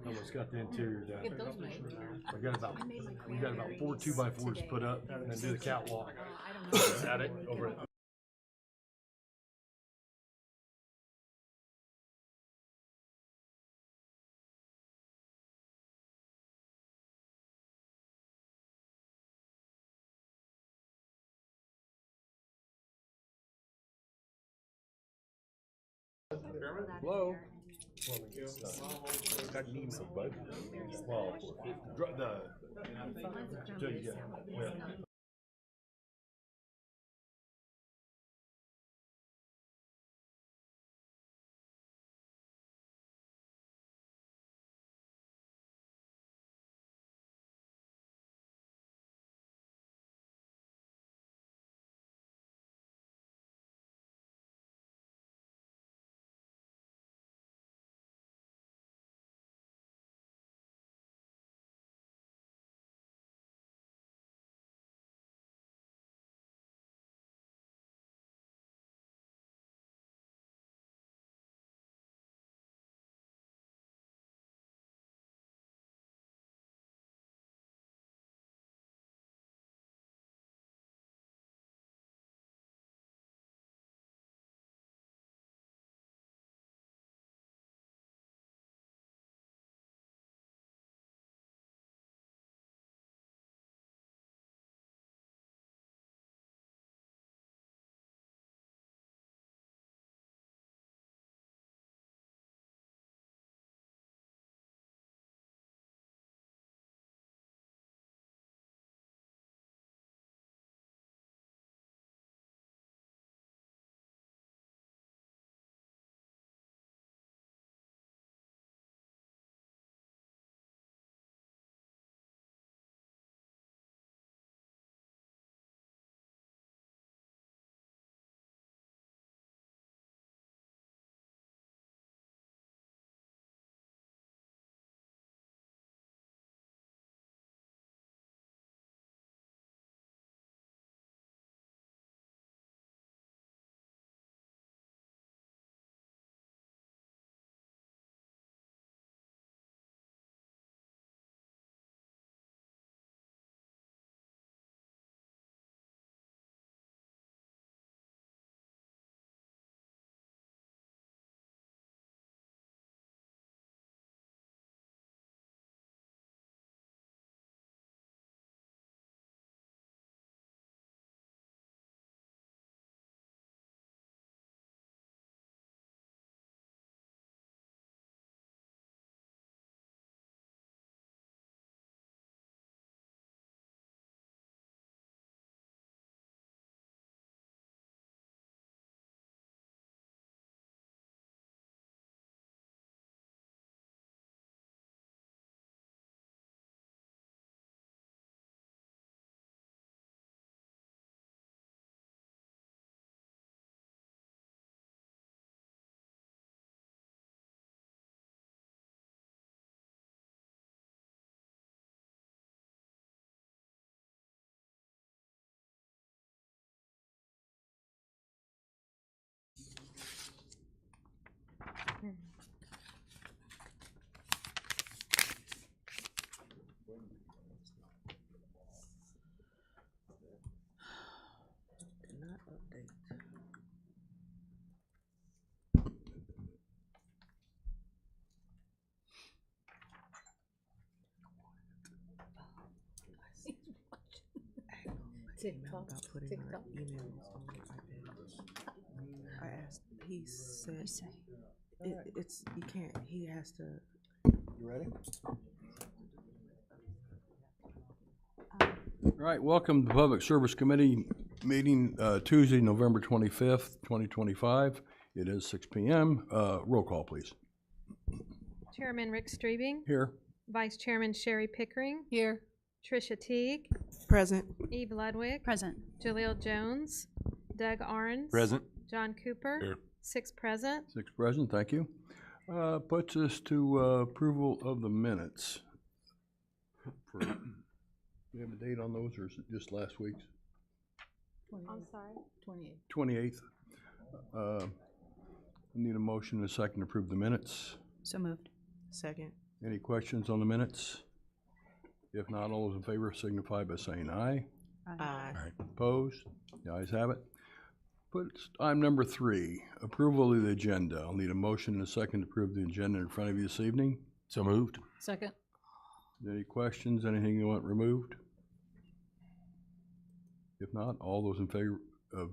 Almost got the interior done. Get those made. We got about 4 2x4s put up, and then do the catwalk. At it over at Hello. I need some budget. Well, yeah. TikTok. About putting our emails on the iPad. I asked. He said it's you can't. He has to. You ready? All right, welcome to the Public Service Committee meeting Tuesday, November 25th, 2025. It is 6 p.m. Roll call, please. Chairman Rick Streebing. Here. Vice Chairman Sherry Pickering. Here. Tricia Teague. Present. Eve Ludwig. Present. Jaleel Jones. Doug Arns. Present. John Cooper. Here. 6 present. 6 present, thank you. Puts us to approval of the minutes. Do we have a date on those, or is it just last week's? I'm sorry. 28. 28th. Need a motion and a second to approve the minutes. So moved. Second. Any questions on the minutes? If not, all those in favor signify by saying aye. Aye. Opposed? The ayes have it. Item number 3, approval of the agenda. I'll need a motion and a second to approve the agenda in front of you this evening. So moved. Second. Any questions, anything you want removed? If not, all those in favor of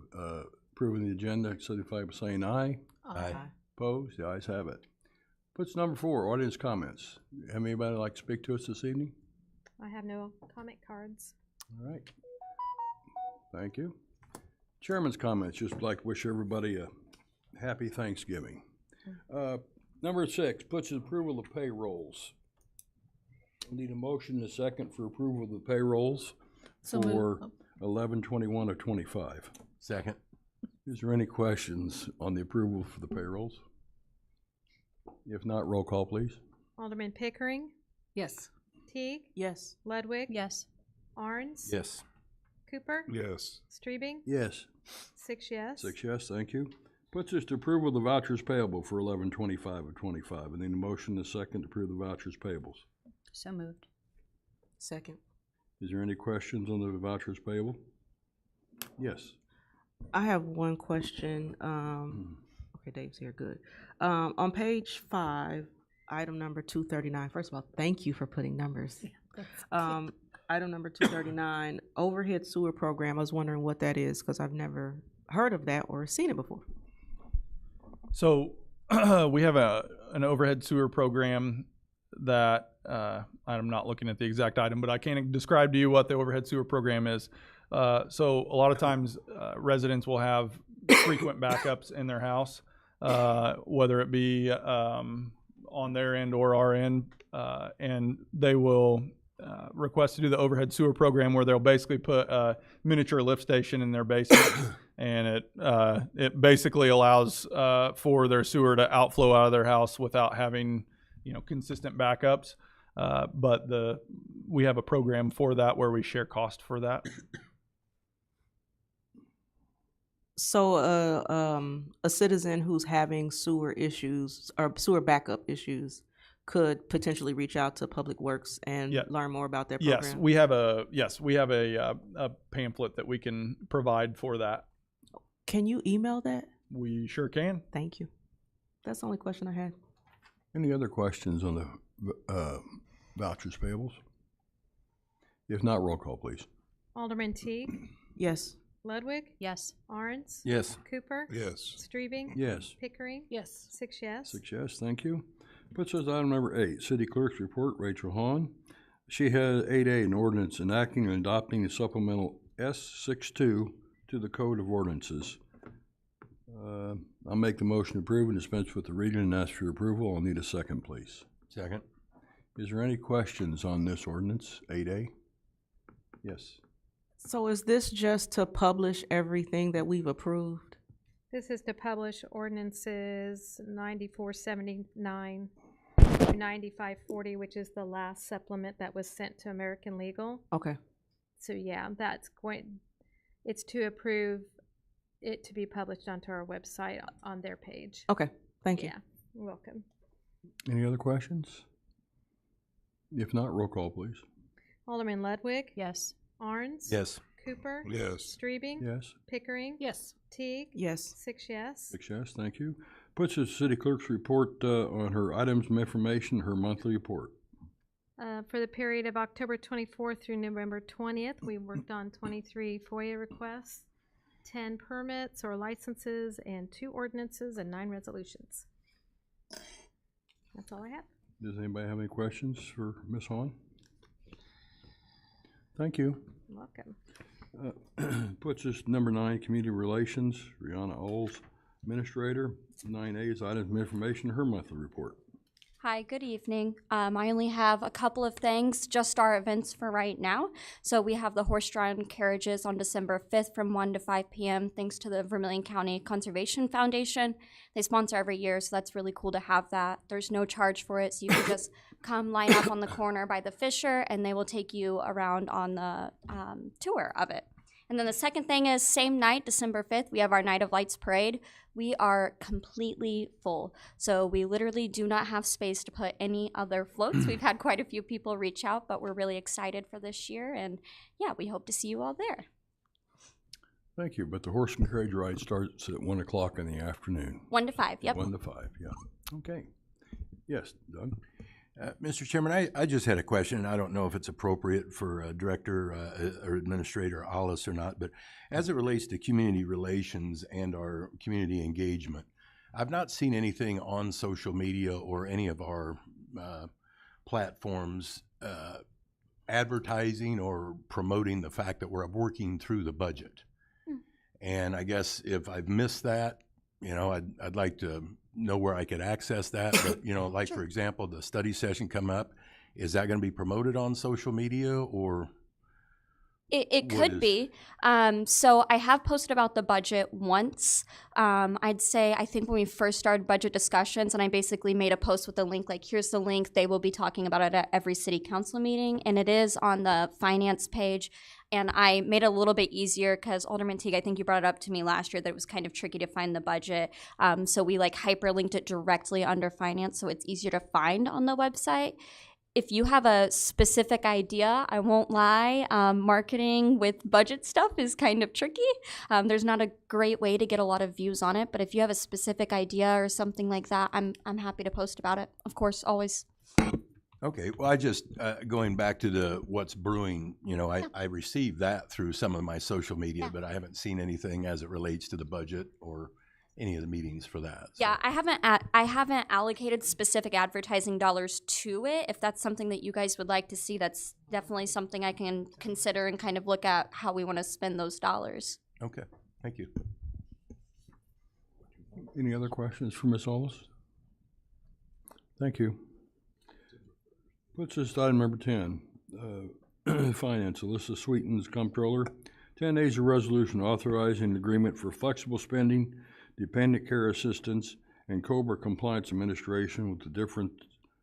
approving the agenda signify by saying aye. Aye. Opposed? The ayes have it. Puts number 4, audience comments. Have anybody like to speak to us this evening? I have no comment cards. All right. Thank you. Chairman's comments, just like to wish everybody a happy Thanksgiving. Number 6, puts approval of payrolls. Need a motion and a second for approval of the payrolls So for moved. 11/21 of 25. Second. Is there any questions on the approval for the payrolls? If not, roll call, please. Alderman Pickering, Yes. Teague, Yes. Ludwig, Yes. Arns, Yes. Cooper, Yes. Strebing, Yes. 6 yes. 6 yes, thank you. Puts us to approval of the vouchers payable for 11/25 of 25. I need a motion and a second to approve the vouchers payables. So moved. Second. Is there any questions on the vouchers payable? Yes. I have one question. Okay, Dave's here. Good. On page 5, item number 239. First of all, thank you for putting numbers. Item number 239, overhead sewer program. I was wondering what that is because I've never heard of that or seen it before. So we have an overhead sewer program that I'm not looking at the exact item, but I can describe to you what the overhead sewer program is. So a lot of times residents will have frequent backups in their house, whether it be on their end or our end, and they will request to do the overhead sewer program where they'll basically put a miniature lift station in their basement, and it basically allows for their sewer to outflow out of their house without having consistent backups. But we have a program for that where we share cost for that. So a citizen who's having sewer issues or sewer backup issues could potentially reach out to Public Works and learn more about their program? Yes, we have a pamphlet that we can provide for that. Can you email that? We sure can. Thank you. That's the only question I had. Any other questions on the vouchers payables? If not, roll call, please. Alderman Teague, Yes. Ludwig, Yes. Arns, Yes. Cooper, Yes. Strebing, Yes. Pickering, Yes. 6 yes. 6 yes, thank you. Puts us item number 8, City Clerk's Report, Rachel Hahn. She had 8A, an ordinance enacting and adopting the supplemental S62 to the Code of Ordinances. I'll make the motion to approve and dispense with the reading and ask for your approval. I'll need a second, please. Second. Is there any questions on this ordinance, 8A? Yes. So is this just to publish everything that we've approved? This is to publish ordinances 9479 through 9540, which is the last supplement that was sent to American Legal. Okay. So yeah, it's to approve it to be published onto our website on their page. Okay. Thank you. Yeah, you're welcome. Any other questions? If not, roll call, please. Alderman Ludwig, Yes. Arns, Yes. Cooper, Yes. Strebing, Yes. Pickering, Yes. Teague, Yes. 6 yes. 6 yes, thank you. Puts the city clerk's report on her items of information, her monthly report. For the period of October 24th through November 20th, we worked on 23 FOIA requests, 10 permits or licenses, and 2 ordinances and 9 resolutions. That's all I have. Does anybody have any questions for Ms. Hahn? Thank you. You're welcome. Puts us number 9, Community Relations, Rihanna Oles, Administrator. 9A is items of information, her monthly report. Hi, good evening. I only have a couple of things, just our events for right now. So we have the horse-drawn carriages on December 5th from 1 to 5 p.m. thanks to the Vermilion County Conservation Foundation. They sponsor every year, so that's really cool to have that. There's no charge for it, so you can just come line up on the corner by the Fisher, and they will take you around on the tour of it. And then the second thing is same night, December 5th, we have our Night of Lights parade. We are completely full. So we literally do not have space to put any other floats. We've had quite a few people reach out, but we're really excited for this year. And yeah, we hope to see you all there. Thank you, but the horse and carriage ride starts at 1 o'clock in the afternoon. 1 to 5, yep. 1 to 5, yeah. Okay. Yes, Doug? Mr. Chairman, I just had a question, and I don't know if it's appropriate for Director or Administrator Hollis or not, but as it relates to community relations and our community engagement, I've not seen anything on social media or any of our platforms advertising or promoting the fact that we're working through the budget. And I guess if I've missed that, you know, I'd like to know where I could access that. But, you know, like, for example, the study session come up, is that going to be promoted on social media or? It could be. So I have posted about the budget once. I'd say, I think when we first started budget discussions, and I basically made a post with a link, like, here's the link. They will be talking about it at every city council meeting. And it is on the finance page. And I made it a little bit easier because Alderman Teague, I think you brought it up to me last year that it was kind of tricky to find the budget. So we like hyperlinked it directly under finance so it's easier to find on the website. If you have a specific idea, I won't lie, marketing with budget stuff is kind of tricky. There's not a great way to get a lot of views on it, but if you have a specific idea or something like that, I'm happy to post about it. Of course, always. Okay, well, I just, going back to the what's brewing, you know, I received that through some of my social media, but I haven't seen anything as it relates to the budget or any of the meetings for that. So. Yeah, I haven't allocated specific advertising dollars to it. If that's something that you guys would like to see, that's definitely something I can consider and kind of look at how we want to spend those dollars. Okay, thank you. Any other questions for Ms. Hollis? Thank you. Puts us to item number 10, Finance. Alyssa Sweetens, Comptroller. 10 days of resolution authorizing agreement for flexible spending, dependent care assistance, and COBRA compliance administration with the different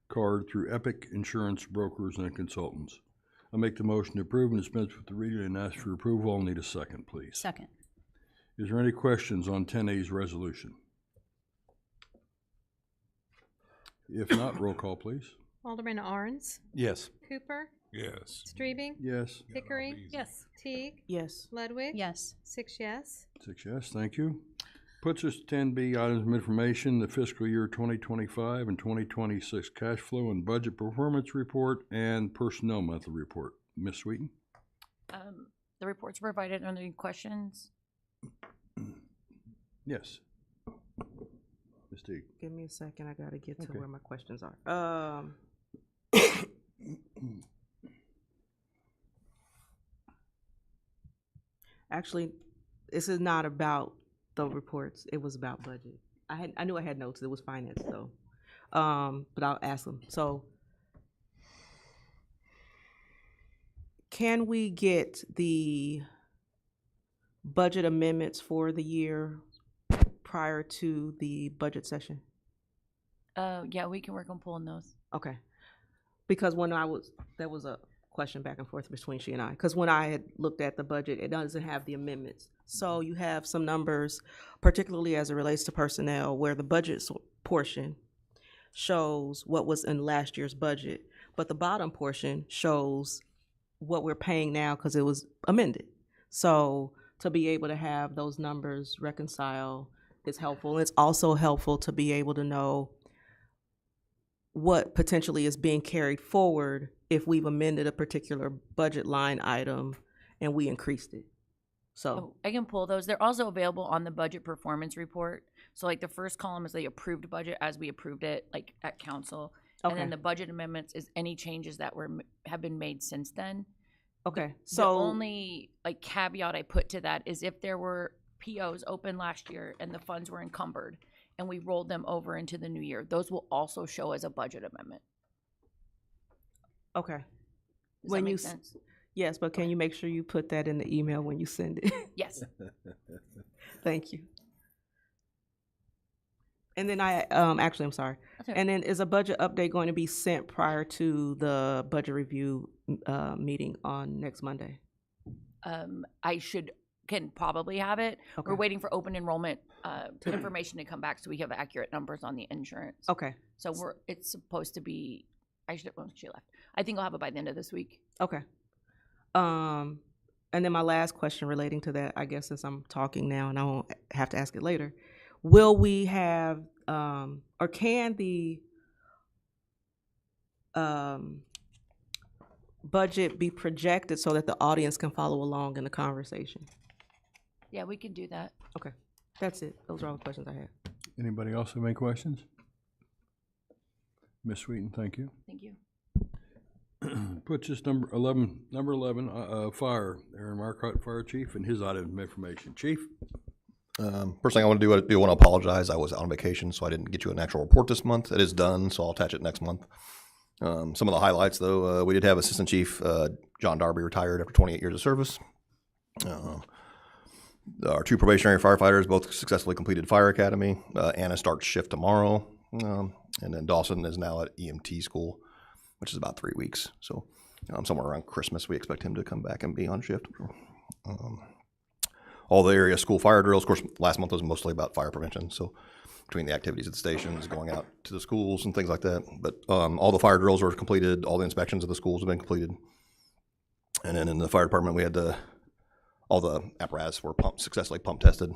card through Epic Insurance Brokers and Consultants. I make the motion to approve and dispense with the reading and ask for approval. I'll need a second, please. Second. Is there any questions on 10A's resolution? If not, roll call, please. Alderman Arns, Yes. Cooper, Yes. Streebing, Yes. Pickering, Yes. Teague, Yes. Ludwig. Yes. 6 yes. 6 yes, thank you. Puts us to 10B, items of information, the fiscal year 2025 and 2026 cash flow and budget performance report and personnel monthly report. Ms. Sweeten? The reports provided. Are there any questions? Yes. Ms. Teague? Give me a second. I gotta get to Okay. where my questions are. Actually, this is not about the reports. It was about budget. I knew I had notes. It was finance though. But I'll ask them. So, can we get the budget amendments for the year prior to the budget session? Yeah, we can work on pulling those. Okay. Because when there was a question back and forth between she and I, because when I had looked at the budget, it doesn't have the amendments. So you have some numbers, particularly as it relates to personnel, where the budget portion shows what was in last year's budget, but the bottom portion shows what we're paying now because it was amended. So to be able to have those numbers reconcile is helpful. It's also helpful to be able to know what potentially is being carried forward if we've amended a particular budget line item and we increased it. So Oh, I can pull those. They're also available on the budget performance report. So like the first column is the approved budget as we approved it like at council. And then okay, the budget amendments is any changes that have been made since then. okay. The So only like caveat I put to that is if there were POs open last year and the funds were encumbered and we rolled them over into the new year, those will also show as a budget amendment. okay, Does When that you make sense? yes, but can you make sure you put that in the email when you send it? Yes. Thank you. And then I'm sorry. That's all right. And then is a budget update going to be sent prior to the budget review meeting on next Monday? Can probably have it. Okay. We're waiting for open enrollment information to come back so we have accurate numbers on the insurance. Okay. So it's supposed to be, she left. I think I'll have it by the end of this week. Okay. And then my last question relating to that, I guess since I'm talking now and I won't have to ask it later, will we have, or can the budget be projected so that the audience can follow along in the conversation? Yeah, we can do that. Okay, that's it. Those are all the questions I had. Anybody else have any questions? Ms. Sweeten, thank you. Thank you. Puts us number 11, fire, Aaron Marcotte, Fire Chief, and his item of information. Chief? First thing I want to do, I do want to apologize. I was on vacation, so I didn't get you an actual report this month. It is done, so I'll attach it next month. Some of the highlights, though, we did have Assistant Chief John Darby retired after 28 years of service. Our 2 probationary firefighters both successfully completed fire academy. Anna starts shift tomorrow, and then Dawson is now at EMT school, which is about 3 weeks. So somewhere around Christmas, we expect him to come back and be on shift. All the area school fire drills, of course, last month was mostly about fire prevention. So between the activities at the stations, going out to the schools and things like that. But all the fire drills were completed. All the inspections of the schools have been completed. And then in the fire department, we had all the apparatus were successfully pump tested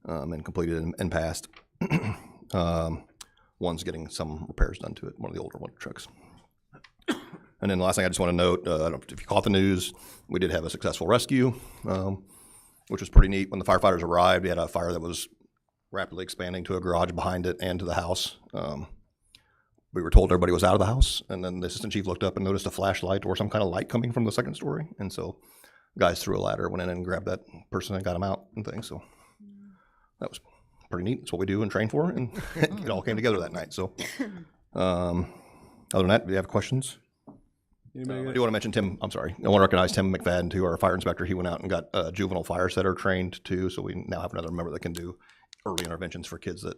and completed and passed. One's getting some repairs done to it, one of the older water trucks. And then the last thing I just want to note, I don't know if you caught the news, we did have a successful rescue, which was pretty neat. When the firefighters arrived, we had a fire that was rapidly expanding to a garage behind it and to the house. We were told everybody was out of the house, and then the assistant chief looked up and noticed a flashlight or some kind of light coming from the second story. And so guys threw a ladder, went in and grabbed that person and got him out and things. So that was pretty neat. That's what we do and train for, and it all came together that night. So other than that, do you have questions? I do want to mention Tim, I'm sorry, I want to recognize Tim McFadden too, our fire inspector. He went out and got a juvenile fire setter trained too, so we now have another member that can do early interventions for kids that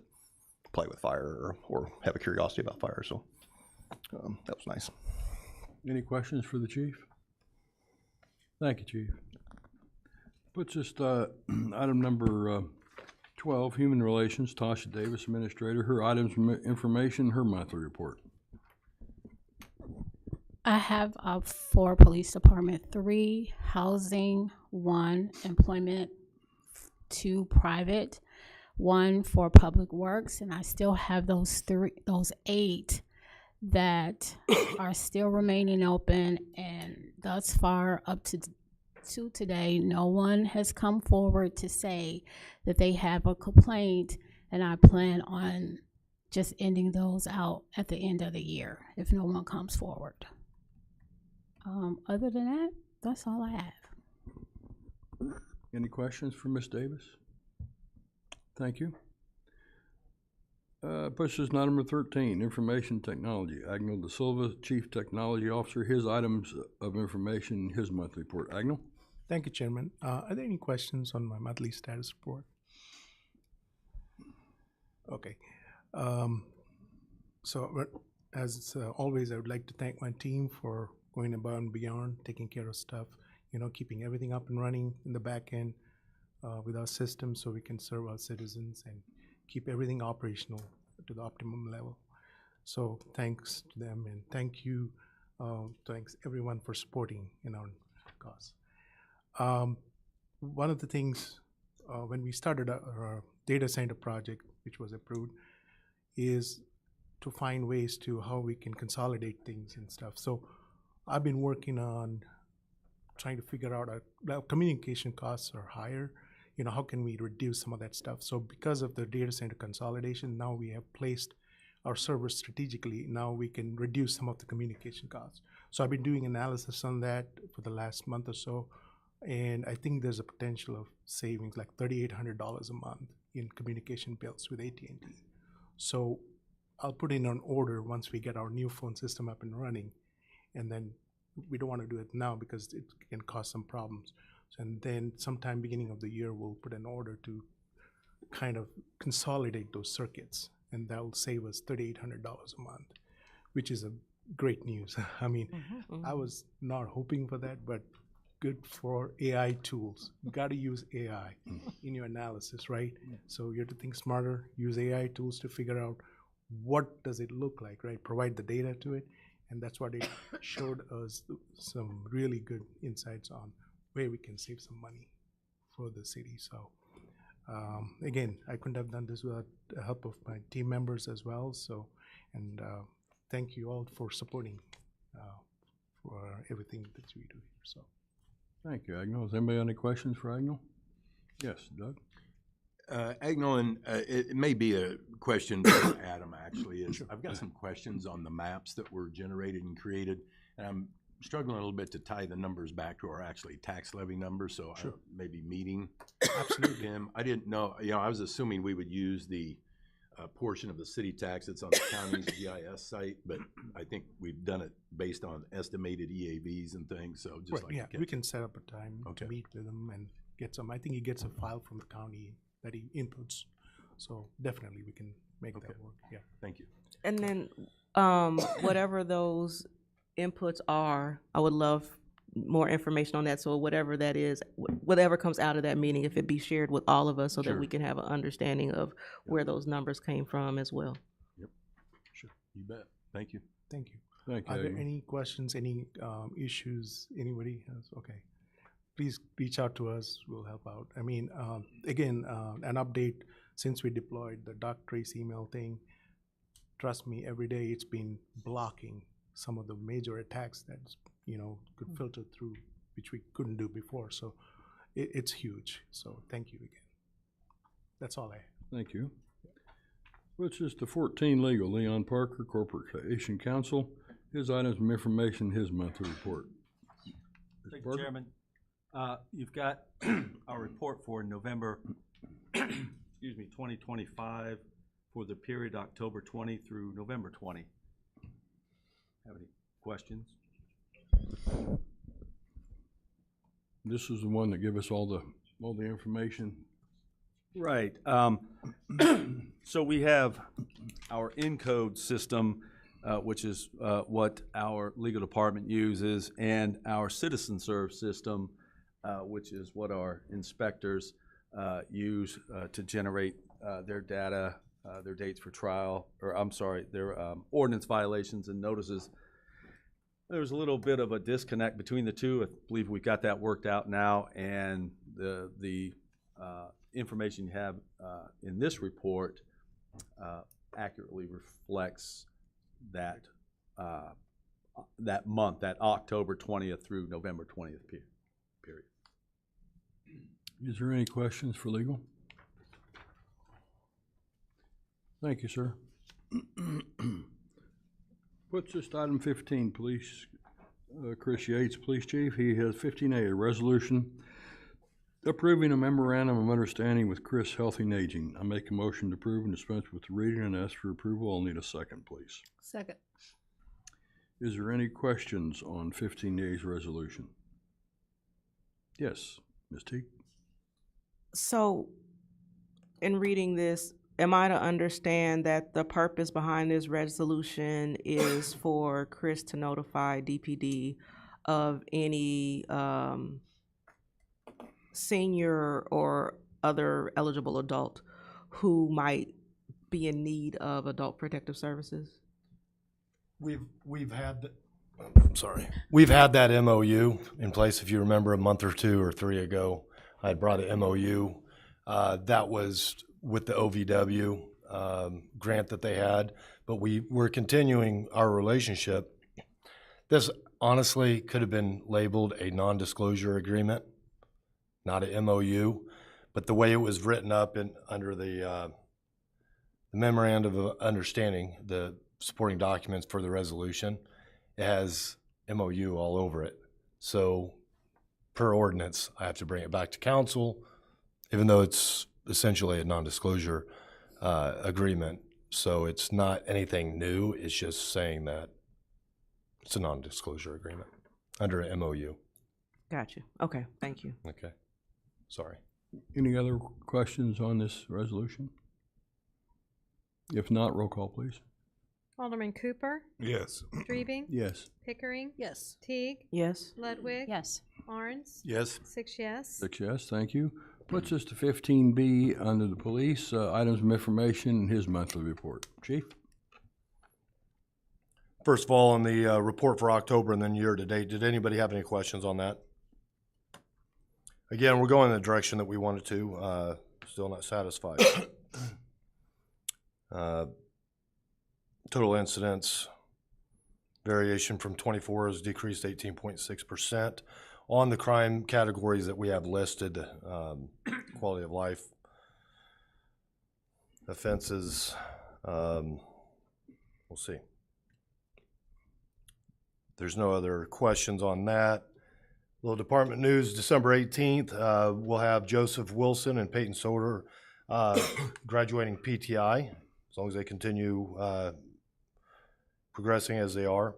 play with fire or have a curiosity about fire. So that was nice. Any questions for the chief? Thank you, Chief. Puts us to item number 12, Human Relations, Tasha Davis, Administrator. Her items of information, her monthly report. I have 4 police department, 3 housing, 1 employment, 2 private, 1 for public works, and I still have those 8 that are still remaining open. And thus far, up to today, no one has come forward to say that they have a complaint, and I plan on just ending those out at the end of the year if no one comes forward. Other than that, that's all I have. Any questions for Ms. Davis? Thank you. Puts us to number 13, Information Technology. Agnel De Silva, Chief Technology Officer, his items of information, his monthly report. Agnel? Thank you, Chairman. Are there any questions on my monthly status report? Okay. So as always, I would like to thank my team for going above and beyond, taking care of stuff, keeping everything up and running in the back end with our system so we can serve our citizens and keep everything operational to the optimum level. So thanks to them, and thanks everyone for supporting in our cause. One of the things when we started our data center project, which was approved, is to find ways to how we can consolidate things and stuff. So I've been working on trying to figure out our communication costs are higher. How can we reduce some of that stuff? So because of the data center consolidation, now we have placed our servers strategically. Now we can reduce some of the communication costs. So I've been doing analysis on that for the last month or so, and I think there's a potential of savings like $3,800 a month in communication bills with AT&T. So I'll put in an order once we get our new phone system up and running, and then we don't want to do it now because it can cause some problems. And then sometime beginning of the year, we'll put an order to kind of consolidate those circuits, and that will save us $3,800 a month, which is a great news. I mean, I was not hoping for that, but good for AI tools. You got to use AI in your analysis, right? So you have to think smarter, use AI tools to figure out what does it look like, right? Provide the data to it, and that's what it showed us some really good insights on where we can save some money for the city. So again, I couldn't have done this without the help of my team members as well. So, and thank you all for supporting for everything that we do here. So. Thank you, Agnell. Does anybody have any questions for Agnell? Yes, Doug? Agnell, and it may be a question for Adam, actually. I've got some questions on the maps that were generated and created, and I'm struggling a little bit to tie the numbers back to our actually tax levy numbers, so I may be meeting him. I didn't know, I was assuming we would use the portion of the city tax that's on the county's GIS site, but I think we've done it based on estimated EAVs and things, so just we can set up a time to meet with him and get some. I think he gets a file from the county that he inputs, so definitely we can make that work. Yeah. Thank you. And then whatever those inputs are, I would love more information on that. So whatever that is, whatever comes out of that meeting, if it be shared with all of us so that we can have an understanding of where those numbers came from as well. Yep. Sure. You bet. Thank you. Thank you. Thank you. Are there any questions, any issues anybody has? Okay. Please reach out to us. We'll help out. I mean, again, an update since we deployed the Doc Trace email thing. Trust me, every day it's been blocking some of the major attacks that could filter through, which we couldn't do before. So it's huge. So thank you again. That's all I have. Thank you. Which is the 14 legal, Leon Parker, Corporation Counsel. His items of information, his monthly report. Thank you, Chairman. You've got our report for November, 2025 for the period October 20 through November 20. Have any questions? This is the one that give us all the information. Right. So we have our Encode system, which is what our legal department uses, and our Citizen Serve system, which is what our inspectors use to generate their data, their dates for trial, or I'm sorry, their ordinance violations and notices. There's a little bit of a disconnect between the two. I believe we've got that worked out now, and the information you have in this report accurately reflects that that month, that October 20th through November 20th period. Is there any questions for legal? Thank you, sir. What's just item 15, police, Chris Yates, police chief. He has 15A, a resolution approving a memorandum of understanding with Chris Healthy and Aging. I make a motion to approve and dispense with the reading and ask for approval. I'll need a second, please. Second. Is there any questions on 15A's resolution? Yes, Ms. Teague. So, in reading this, am I to understand that the purpose behind this resolution is for Chris to notify DPD of any senior or other eligible adult who might be in need of adult protective services? We've had we've had that MOU in place. If you remember, a month or two or three ago, I had brought an MOU that was with the OVW grant that they had, but we're continuing our relationship. This honestly could have been labeled a non-disclosure agreement, not an MOU, but the way it was written up under the memorandum of understanding, the supporting documents for the resolution, it has MOU all over it. So per ordinance, I have to bring it back to council, even though it's essentially a non-disclosure agreement. So it's not anything new. It's just saying that it's a non-disclosure agreement under an MOU. Gotcha. Okay, thank you. Okay. Sorry. Any other questions on this resolution? If not, roll call, please. Alderman Cooper, Yes. Strebing, Yes. Pickering, Yes. Teague, Yes. Ludwig, Yes. Arns, Yes. 6 yes. 6 yes, thank you. Puts us to 15B under the police, items of information and his monthly report. Chief? First of all, on the report for October and then year-to-date, did anybody have any questions on that? Again, we're going in the direction that we wanted to, still not satisfied. Total incidents, variation from 24 has decreased 18.6%. On the crime categories that we have listed, quality of life, offenses, we'll see. There's no other questions on that. Little department news, December 18th, we'll have Joseph Wilson and Peyton Soder graduating PTI, as long as they continue progressing as they are.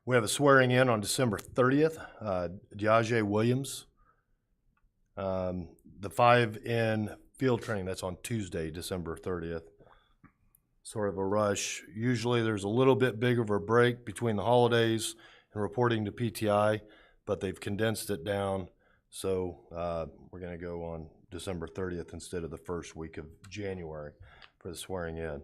We have a swearing in on December 30th, Diage Williams. The 5 in field training, that's on Tuesday, December 30th. Sort of a rush. Usually there's a little bit bigger of a break between the holidays and reporting to PTI, but they've condensed it down. So we're going to go on December 30th instead of the first week of January for the swearing in.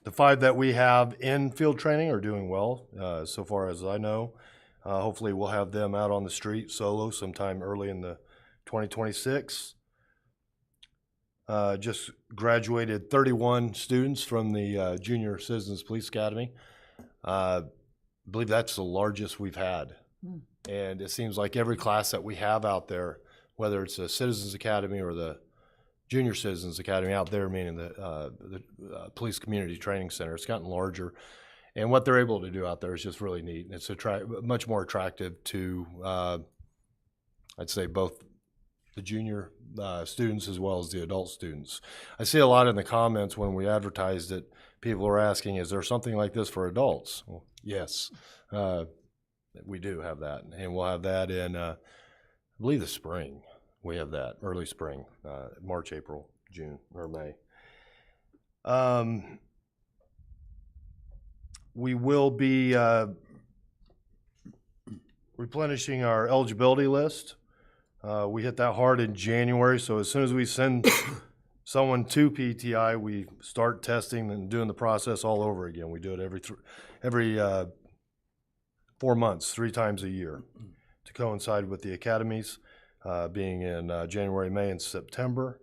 The 5 that we have in field training are doing well, so far as I know. Hopefully we'll have them out on the street solo sometime early in the 2026. Just graduated 31 students from the Junior Citizens Police Academy. I believe that's the largest we've had. And it seems like every class that we have out there, whether it's a Citizens Academy or the Junior Citizens Academy out there, meaning the Police Community Training Center, it's gotten larger. And what they're able to do out there is just really neat. It's much more attractive to, I'd say, both the junior students as well as the adult students. I see a lot in the comments when we advertised it, people are asking, is there something like this for adults? Well, yes, we do have that. And we'll have that in, I believe, the spring. We have that, early spring, March, April, June, or May. We will be replenishing our eligibility list. We hit that hard in January, so as soon as we send someone to PTI, we start testing and doing the process all over again. We do it every 4 months, 3 times a year, to coincide with the academies being in January, May, and September.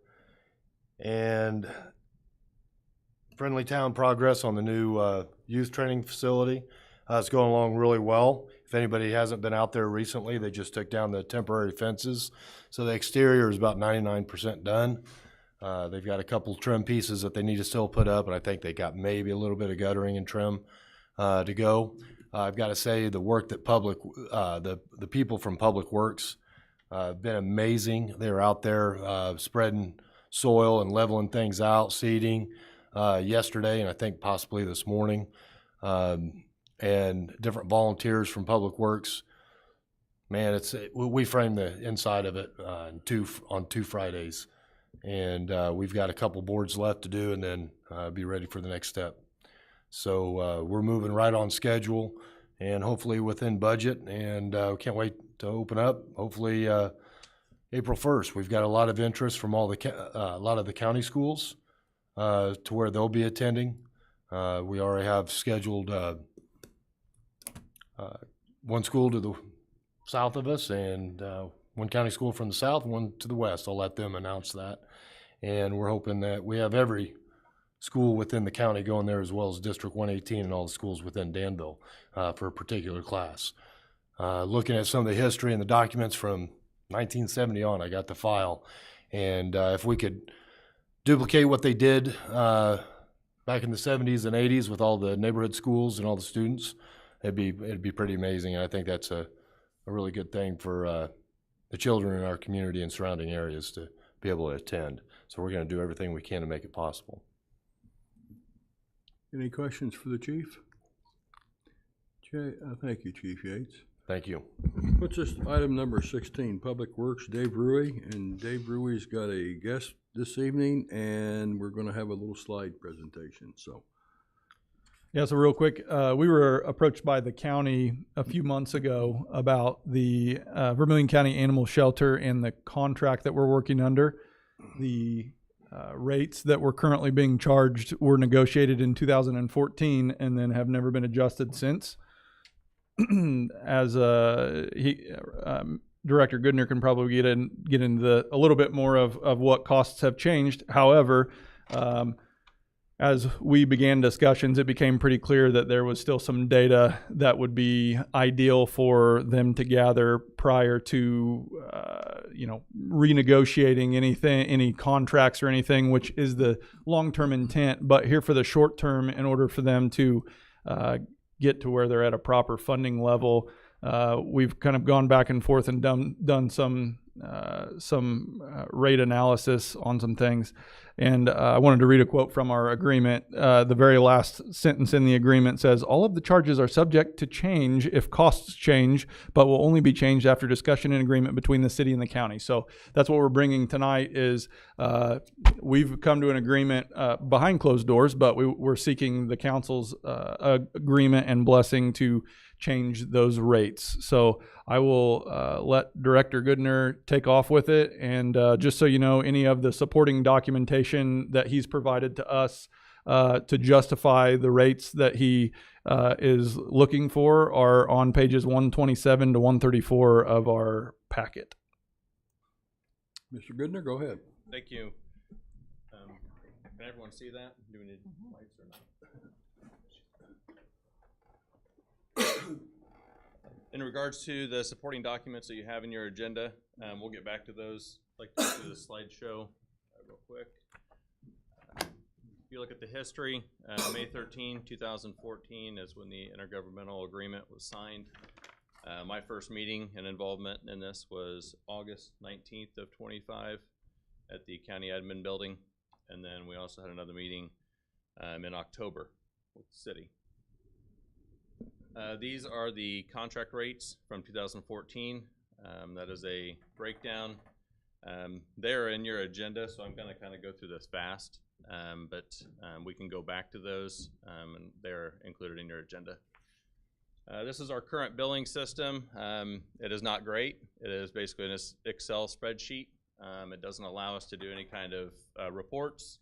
And friendly town progress on the new youth training facility. It's going along really well. If anybody hasn't been out there recently, they just took down the temporary fences. So the exterior is about 99% done. They've got a couple trim pieces that they need to still put up, and I think they got maybe a little bit of guttering and trim to go. I've got to say the work that the people from Public Works have been amazing. They're out there spreading soil and leveling things out, seeding yesterday, and I think possibly this morning. And different volunteers from Public Works. Man, we frame the inside of it on 2 Fridays, and we've got a couple boards left to do, and then be ready for the next step. So we're moving right on schedule, and hopefully within budget, and can't wait to open up. Hopefully April 1st. We've got a lot of interest from a lot of the county schools to where they'll be attending. We already have scheduled one school to the south of us and one county school from the south, one to the west. I'll let them announce that. And we're hoping that we have every school within the county going there, as well as District 118 and all the schools within Danville for a particular class. Looking at some of the history and the documents from 1970 on, I got the file. And if we could duplicate what they did back in the 70s and 80s with all the neighborhood schools and all the students, it'd be pretty amazing. And I think that's a really good thing for the children in our community and surrounding areas to be able to attend. So we're going to do everything we can to make it possible. Any questions for the chief? Thank you, Chief Yates. Thank you. Puts us to item number 16, Public Works, Dave Rui. And Dave Rui's got a guest this evening, and we're going to have a little slide presentation, so. Yeah, so real quick, we were approached by the county a few months ago about the Vermilion County Animal Shelter and the contract that we're working under. The rates that were currently being charged were negotiated in 2014 and then have never been adjusted since. As Director Goodner can probably get into a little bit more of what costs have changed. However, as we began discussions, it became pretty clear that there was still some data that would be ideal for them to gather prior to, renegotiating any contracts or anything, which is the long-term intent. But here for the short term, in order for them to get to where they're at a proper funding level, we've kind of gone back and forth and done some rate analysis on some things. And I wanted to read a quote from our agreement. The very last sentence in the agreement says, "All of the charges are subject to change if costs change, but will only be changed after discussion and agreement between the city and the county." So that's what we're bringing tonight is we've come to an agreement behind closed doors, but we're seeking the council's agreement and blessing to change those rates. So I will let Director Goodner take off with it. And just so you know, any of the supporting documentation that he's provided to us to justify the rates that he is looking for are on pages 127 to 134 of our packet. Mr. Goodner, go ahead. Thank you. Can everyone see that? Do we need lights or not? In regards to the supporting documents that you have in your agenda, we'll get back to those. I'd like to go through the slideshow real quick. If you look at the history, May 13, 2014 is when the intergovernmental agreement was signed. My first meeting and involvement in this was August 19th of 25 at the county admin building. And then we also had another meeting in October with the city. These are the contract rates from 2014. That is a breakdown. They're in your agenda, so I'm going to kind of go through this fast, but we can go back to those, and they're included in your agenda. This is our current billing system. It is not great. It is basically an Excel spreadsheet. It doesn't allow us to do any kind of reports.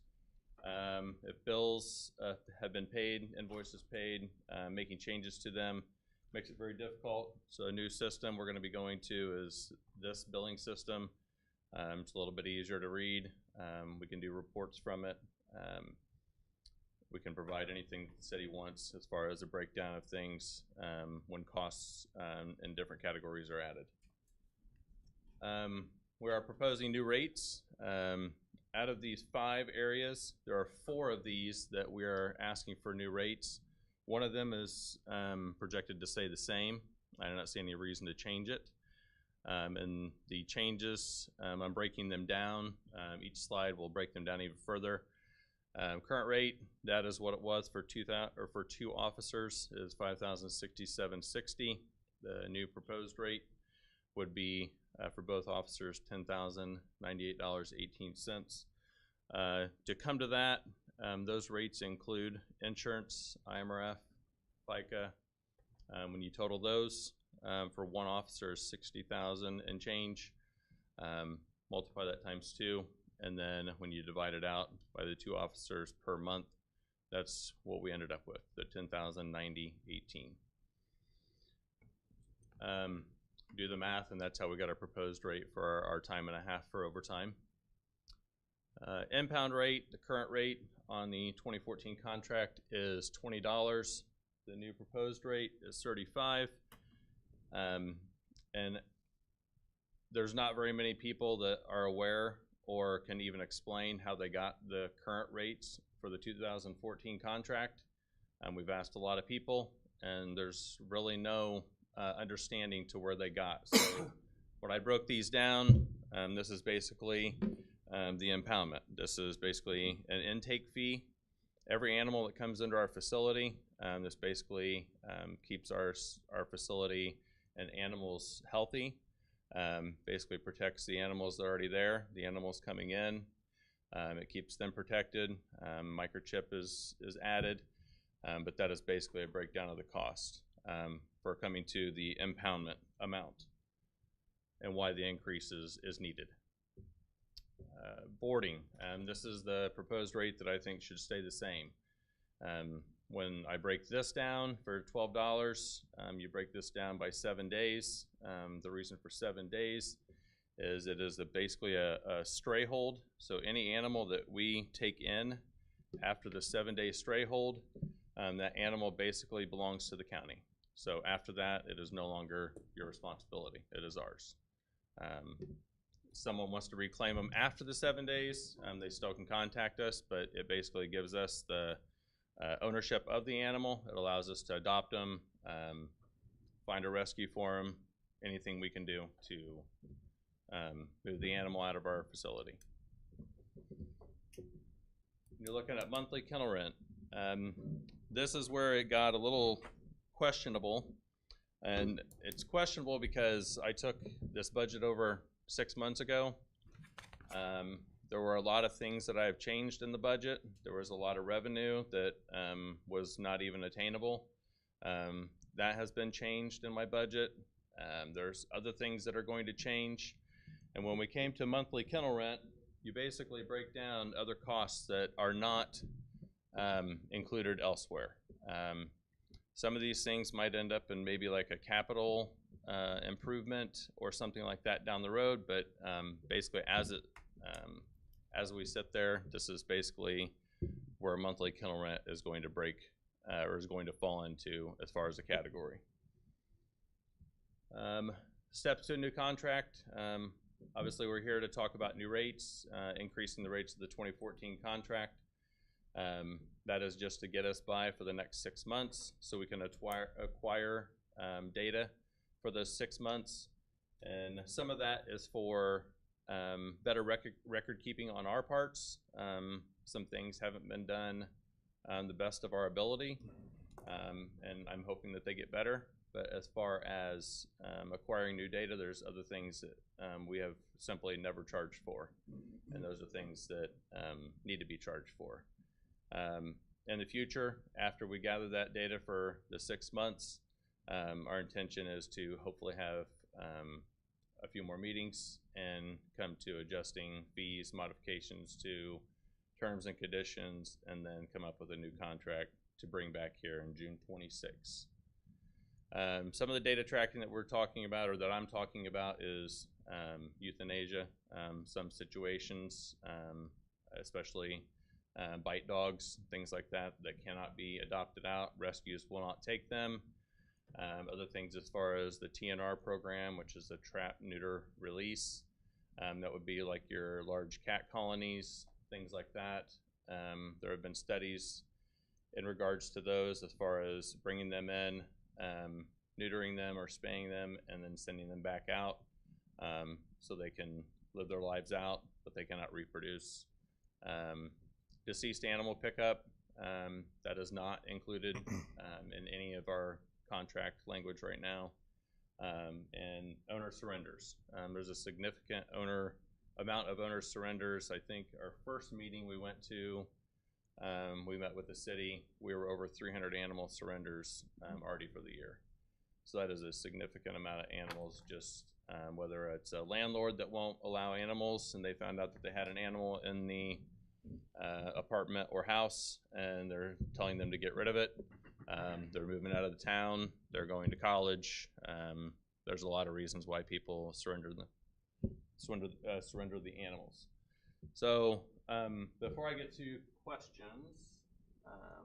If bills have been paid, invoices paid, making changes to them makes it very difficult. So a new system we're going to be going to is this billing system. It's a little bit easier to read. We can do reports from it. We can provide anything the city wants as far as a breakdown of things when costs in different categories are added. We are proposing new rates. Out of these 5 areas, there are 4 of these that we are asking for new rates. One of them is projected to stay the same. I do not see any reason to change it. And the changes, I'm breaking them down. Each slide will break them down even further. Current rate, that is what it was for 2 officers, is $5,067.60. The new proposed rate would be for both officers, $10,098.18. To come to that, those rates include insurance, IMRF, FICA. When you total those, for one officer is $60,000 and change. Multiply that times 2, and then when you divide it out by the 2 officers per month, that's what we ended up with, the $10,090.18. Do the math, and that's how we got our proposed rate for our time and a half for overtime. Impound rate, the current rate on the 2014 contract is $20. The new proposed rate is $35. And there's not very many people that are aware or can even explain how they got the current rates for the 2014 contract. We've asked a lot of people, and there's really no understanding to where they got. So when I broke these down, this is basically the impoundment. This is basically an intake fee. Every animal that comes into our facility, this basically keeps our facility an animal's healthy. Basically protects the animals that are already there, the animals coming in. It keeps them protected. Microchip is added, but that is basically a breakdown of the cost for coming to the impoundment amount and why the increase is needed. Boarding, this is the proposed rate that I think should stay the same. When I break this down for $12, you break this down by 7 days. The reason for 7 days is it is basically a stray hold. So any animal that we take in after the 7-day stray hold, that animal basically belongs to the county. So after that, it is no longer your responsibility. It is ours. Someone wants to reclaim them after the 7 days, they still can contact us, but it basically gives us the ownership of the animal. It allows us to adopt them, find a rescue for them, anything we can do to move the animal out of our facility. You're looking at monthly kennel rent. This is where it got a little questionable, and it's questionable because I took this budget over 6 months ago. There were a lot of things that I have changed in the budget. There was a lot of revenue that was not even attainable. That has been changed in my budget. There's other things that are going to change. And when we came to monthly kennel rent, you basically break down other costs that are not included elsewhere. Some of these things might end up in maybe like a capital improvement or something like that down the road, but basically as we sit there, this is basically where monthly kennel rent is going to break or is going to fall into as far as the category. Steps to a new contract. Obviously, we're here to talk about new rates, increasing the rates of the 2014 contract. That is just to get us by for the next 6 months so we can acquire data for those 6 months. And some of that is for better record keeping on our parts. Some things haven't been done the best of our ability, and I'm hoping that they get better. But as far as acquiring new data, there's other things that we have simply never charged for, and those are things that need to be charged for. In the future, after we gather that data for the 6 months, our intention is to hopefully have a few more meetings and come to adjusting fees, modifications to terms and conditions, and then come up with a new contract to bring back here in June 26. Some of the data tracking that we're talking about, or that I'm talking about, is euthanasia. Some situations, especially bite dogs, things like that, that cannot be adopted out. Rescues will not take them. Other things as far as the TNR program, which is the trap, neuter, release. That would be like your large cat colonies, things like that. There have been studies in regards to those as far as bringing them in, neutering them or spaying them, and then sending them back out so they can live their lives out, but they cannot reproduce. Deceased animal pickup, that is not included in any of our contract language right now. And owner surrenders. There's a significant amount of owner surrenders. I think our first meeting we went to, we met with the city. We were over 300 animal surrenders already for the year. So that is a significant amount of animals, just whether it's a landlord that won't allow animals and they found out that they had an animal in the apartment or house and they're telling them to get rid of it. They're moving out of the town, they're going to college. There's a lot of reasons why people surrender the animals. So before I get to questions,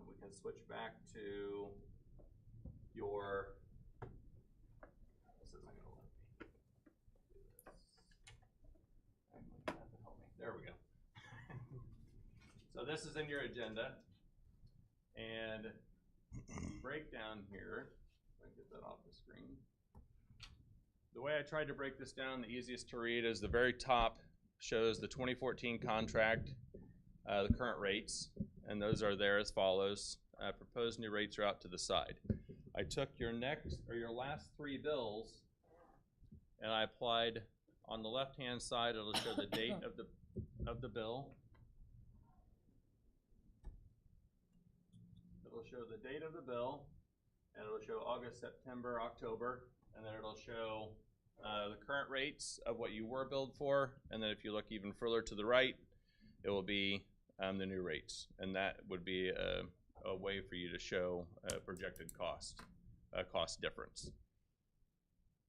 we can switch back to your. This isn't going to let me do this. There we go. So this is in your agenda, and breakdown here. If I can get that off the screen. The way I tried to break this down, the easiest to read is the very top shows the 2014 contract, the current rates, and those are there as follows. Proposed new rates are out to the side. I took your last three bills and I applied on the left-hand side, it'll show the date of the bill. It'll show the date of the bill, and it'll show August, September, October, and then it'll show the current rates of what you were billed for, and then if you look even further to the right, it will be the new rates, and that would be a way for you to show a projected cost difference.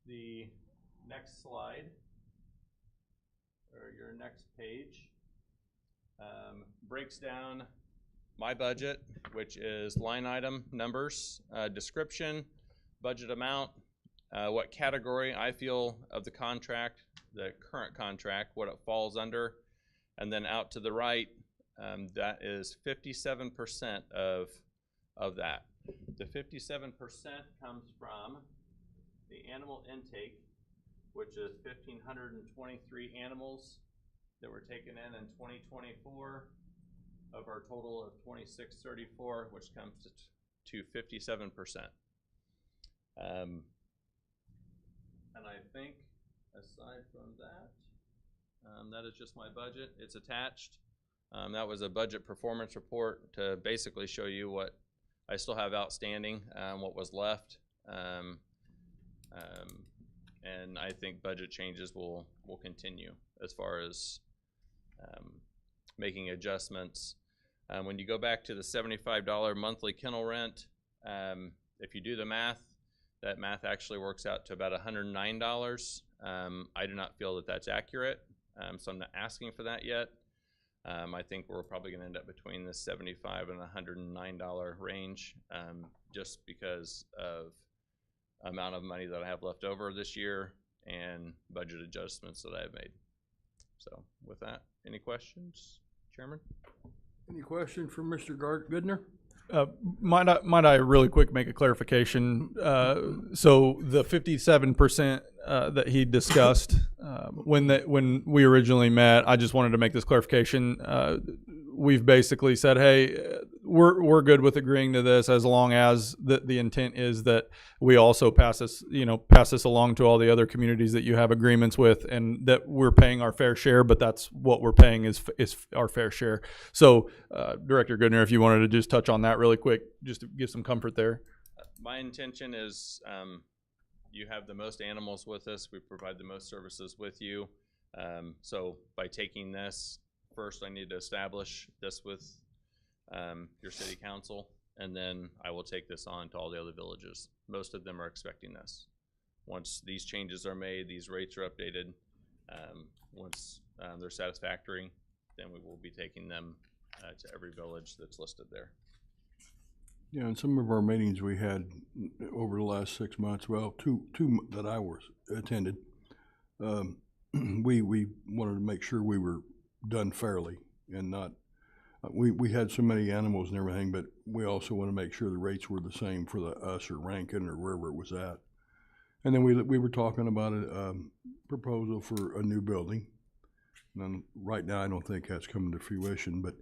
The next slide, or your next page, breaks down my budget, which is line item numbers, description, budget amount, what category I feel of the contract, the current contract, what it falls under, and then out to the right, that is 57% of that. The 57% comes from the animal intake, which is 1,523 animals that were taken in 2024 of our total of 2,634, which comes to 57%. And I think aside from that, that is just my budget. It's attached. That was a budget performance report to basically show you what I still have outstanding, what was left. And I think budget changes will continue as far as making adjustments. When you go back to the $75 monthly kennel rent, if you do the math, that math actually works out to about $109. I do not feel that that's accurate, so I'm not asking for that yet. I think we're probably going to end up between the $75 and $109 range, just because of amount of money that I have left over this year and budget adjustments that I've made. So with that, any questions, Chairman? Any question for Mr. Goodner? Might I really quick make a clarification? So the 57% that he discussed when we originally met, I just wanted to make this clarification. We've basically said, hey, we're good with agreeing to this as long as the intent is that we also pass this along to all the other communities that you have agreements with, and that we're paying our fair share. But that's what we're paying is our fair share. So, Director Goodner, if you wanted to just touch on that really quick, just to give some comfort there. My intention is you have the most animals with us. We provide the most services with you. So by taking this, first I need to establish this with your city council, and then I will take this on to all the other villages. Most of them are expecting this. Once these changes are made, these rates are updated, once they're satisfactory, then we will be taking them to every village that's listed there. Yeah, in some of our meetings we had over the last 6 months, well, two that I attended, we wanted to make sure we were done fairly and not, we had so many animals and everything, but we also want to make sure the rates were the same for us or Rankin or wherever it was at. And then we were talking about a proposal for a new building. And right now I don't think that's coming to fruition, but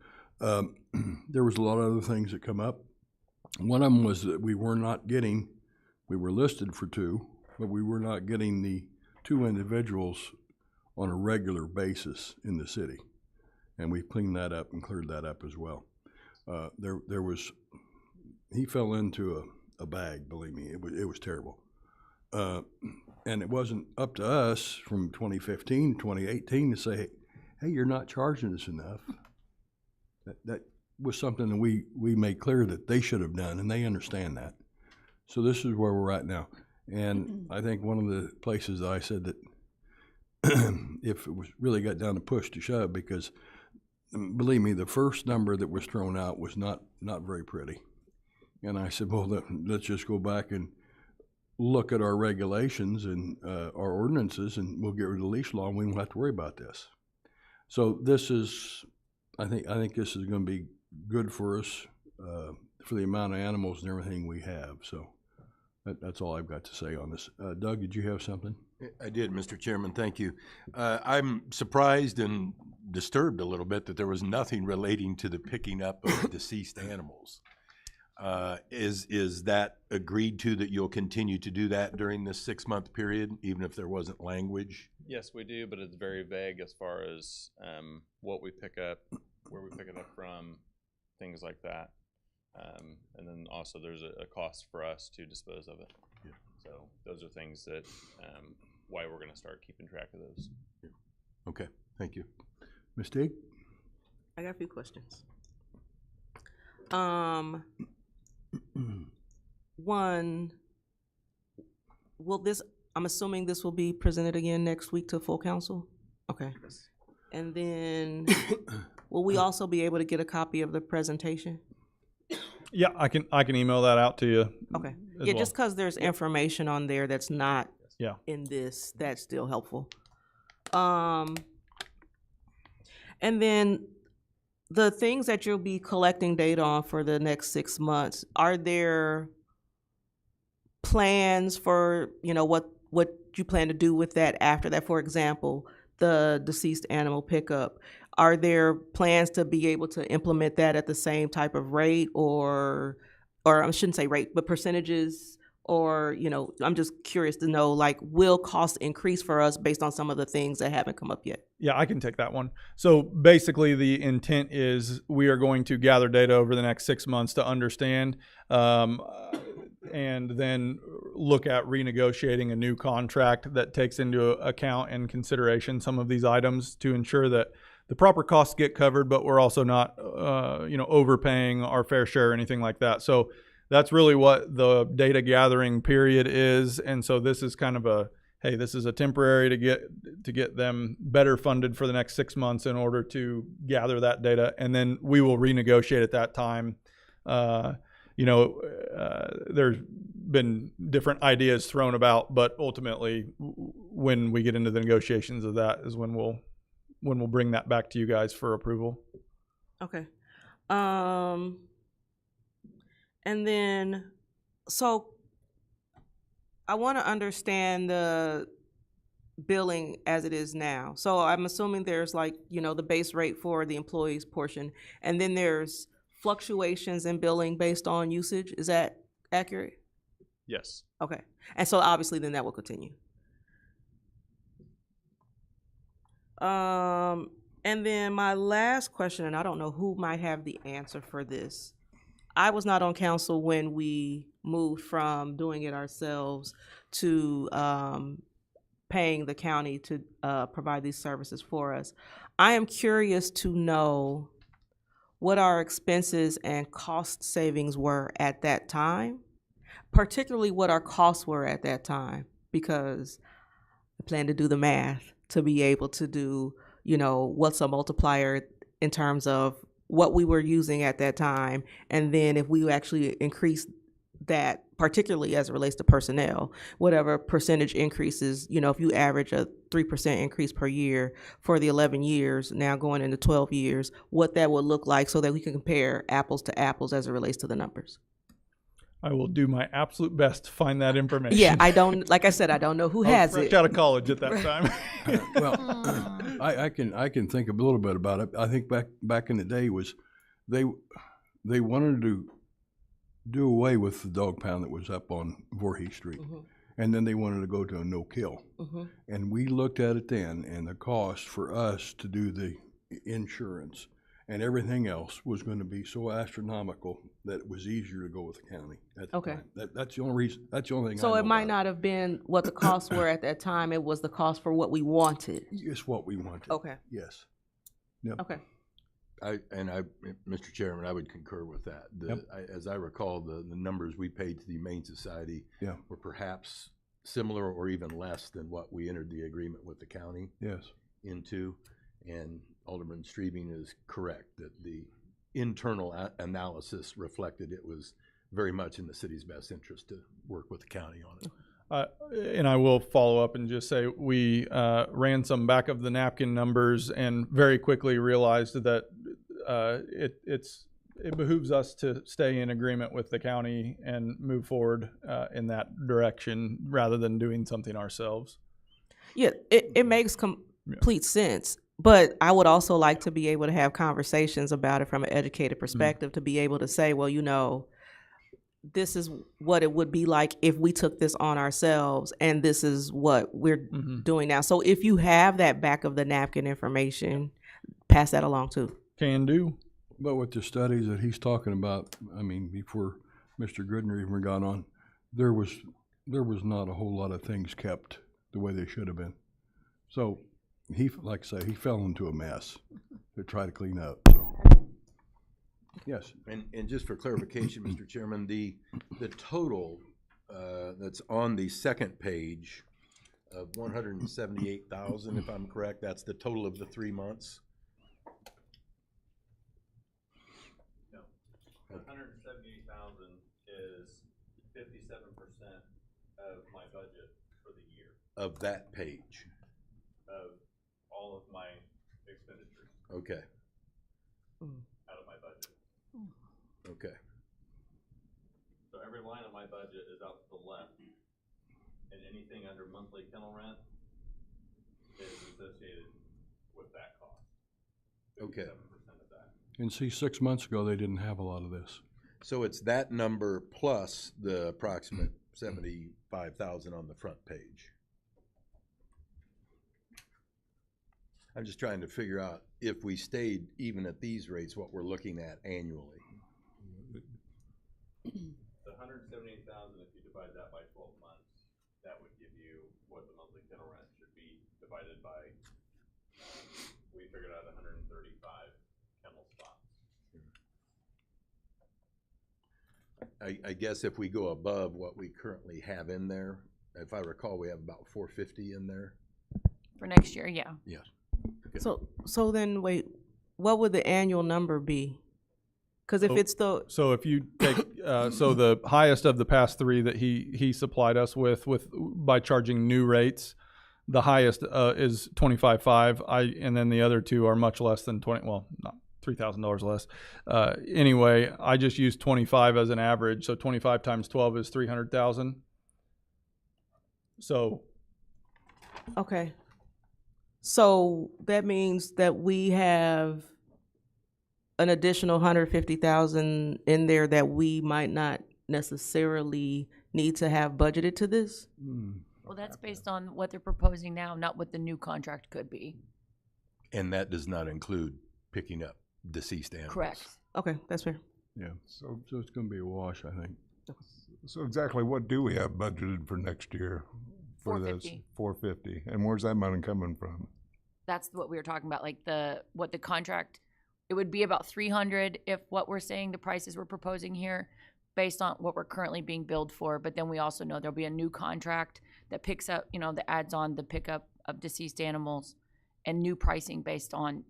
there was a lot of other things that come up. One of them was that we were listed for 2, but we were not getting the 2 individuals on a regular basis in the city. And we cleaned that up and cleared that up as well. He fell into a bag, believe me, it was terrible. And it wasn't up to us from 2015, 2018 to say, hey, you're not charging us enough. That was something that we made clear that they should have done, and they understand that. So this is where we're at now. And I think one of the places I said that if it was really got down to push to shove, because believe me, the first number that was thrown out was not very pretty. And I said, well, let's just go back and look at our regulations and our ordinances, and we'll get rid of the leash law, and we won't have to worry about this. So this is, I think this is going to be good for us for the amount of animals and everything we have. So that's all I've got to say on this. Doug, did you have something? I did, Mr. Chairman, thank you. I'm surprised and disturbed a little bit that there was nothing relating to the picking up of deceased animals. Is that agreed to, that you'll continue to do that during this 6-month period, even if there wasn't language? Yes, we do, but it's very vague as far as what we pick up, where we pick it up from, things like that. And then also there's a cost for us to dispose of it. Yeah. So those are things that why we're going to start keeping track of those. Yeah. Okay, thank you. Ms. Teague? I got a few questions. One, I'm assuming this will be presented again next week to full council? Okay. And then, will we also be able to get a copy of the presentation? Yeah, I can email that out to you. Okay. as Yeah, well. just because there's information on there that's not Yeah. in this, that's still helpful. And then the things that you'll be collecting data on for the next 6 months, are there plans for, what you plan to do with that after that? For example, the deceased animal pickup. Are there plans to be able to implement that at the same type of rate, or I shouldn't say rate, but percentages? Or, I'm just curious to know, like, will costs increase for us based on some of the things that haven't come up yet? Yeah, I can take that one. So basically, the intent is we are going to gather data over the next 6 months to understand, and then look at renegotiating a new contract that takes into account and consideration some of these items to ensure that the proper costs get covered, but we're also not, overpaying our fair share or anything like that. So that's really what the data gathering period is. And so this is kind of hey, this is a temporary to get them better funded for the next 6 months in order to gather that data. And then we will renegotiate at that time. There's been different ideas thrown about, but ultimately when we get into the negotiations of that is when we'll bring that back to you guys for approval. Okay. And then, so I want to understand the billing as it is now. So I'm assuming there's the base rate for the employees portion, and then there's fluctuations in billing based on usage. Is that accurate? Yes. Okay. And so obviously then that will continue. And then my last question, and I don't know who might have the answer for this. I was not on council when we moved from doing it ourselves to paying the county to provide these services for us. I am curious to know what our expenses and cost savings were at that time, particularly what our costs were at that time, because I plan to do the math to be able to do, what's a multiplier in terms of what we were using at that time. And then if we actually increase that, particularly as it relates to personnel, whatever percentage increases, if you average a 3% increase per year for the 11 years, now going into 12 years, what that would look like so that we can compare apples to apples as it relates to the numbers. I will do my absolute best to find that information. Yeah, like I said, I don't know who has fresh it. out of college at that time. Well, I can think a little bit about it. I think back in the day was they wanted to do away with the dog pound that was up on Voorhees Street. Mm-hmm. And then they wanted to go to a no-kill. Mm-hmm. And we looked at it then, and the cost for us to do the insurance and everything else was going to be so astronomical that it was easier to go with the county at the Okay. time. That's the only reason. That's the only thing. So I it know might about not have been what the costs were at that time. It was the cost for what we wanted. It's what we wanted. Okay. Yes. Yep. Okay. Mr. Chairman, I would concur with that. Yep. As I recall, the numbers we paid to the Humane Society Yeah. were perhaps similar or even less than what we entered the agreement with the county Yes. into. And Alderman Streebing is correct that the internal analysis reflected it was very much in the city's best interest to work with the county on it. And I will follow up and just say we ran some back of the napkin numbers and very quickly realized that it behooves us to stay in agreement with the county and move forward in that direction rather than doing something ourselves. Yeah, it makes complete sense. But I would also like to be able to have conversations about it from an educated perspective, to be able to say, well, this is what it would be like if we took this on ourselves, and this is what we're doing now. So if you have that back of the napkin information, pass that along too. Can do. But with the studies that he's talking about, I mean, before Mr. Goodner even got on, there was not a whole lot of things kept the way they should have been. So he, like I say, he fell into a mess to try to clean up, so. Yes. And just for clarification, Mr. Chairman, the total that's on the second page of 178,000, if I'm correct, that's the total of the 3 months? No. 178,000 is 57% of my budget for the year, Of that page? of all of my expenditures Okay, out of my budget. okay. So every line of my budget is out to the left, and anything under monthly kennel rent is associated with that cost. Okay. 57% of that. And see, 6 months ago, they didn't have a lot of this. So it's that number plus the approximate 75,000 on the front page. I'm just trying to figure out if we stayed even at these rates, what we're looking at annually. The 178,000, if you divide that by 12 months, that would give you what the monthly kennel rent should be divided by, we figured out 135 kennel spots. I guess if we go above what we currently have in there, if I recall, we have about 450 in there. For next year, yeah. Yes. So then wait, what would the annual number be? Because if it's the, So if you take, so the highest of the past three that he supplied us with by charging new rates, the highest is 25.5. And then the other two are much less than 20. Well, not $3,000 less. Anyway, I just used 25 as an average. So 25 times 12 is 300,000. So okay. So that means that we have an additional 150,000 in there that we might not necessarily need to have budgeted to this? Well, that's based on what they're proposing now, not what the new contract could be. And that does not include picking up deceased animals. Correct. Okay, that's fair. Yeah, so it's gonna be a wash, I think. So exactly what do we have budgeted for next year? For this 450. 450, and where's that money coming from? That's what we were talking about, like what the contract, it would be about 300 if what we're saying, the prices we're proposing here, based on what we're currently being billed for. But then we also know there'll be a new contract that picks up, that adds on the pickup of deceased animals and new pricing based on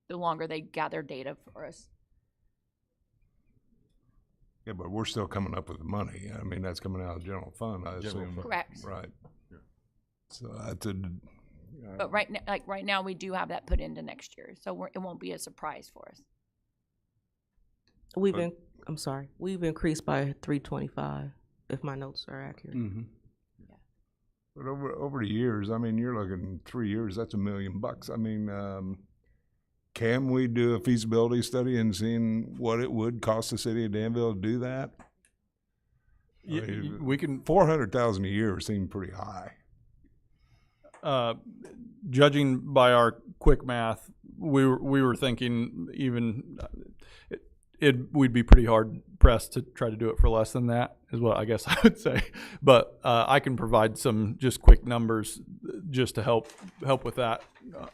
the longer they gather data for us. Yeah, but we're still coming up with the money. I mean, that's coming out of the general fund, I General assume. fund. Correct. Right. So that's a. But right now, we do have that put into next year, so it won't be a surprise for us. I'm sorry, we've increased by 325, if my notes are accurate. Mm-hmm. But over the years, I mean, you're looking 3 years. That's $1 million. I mean, can we do a feasibility study and seeing what it would cost the city of Danville to do that? I mean, we can, 400,000 a year seemed pretty high. judging by our quick math, we were thinking even we'd be pretty hard pressed to try to do it for less than that, is what I guess I would say. But I can provide some just quick numbers just to help with that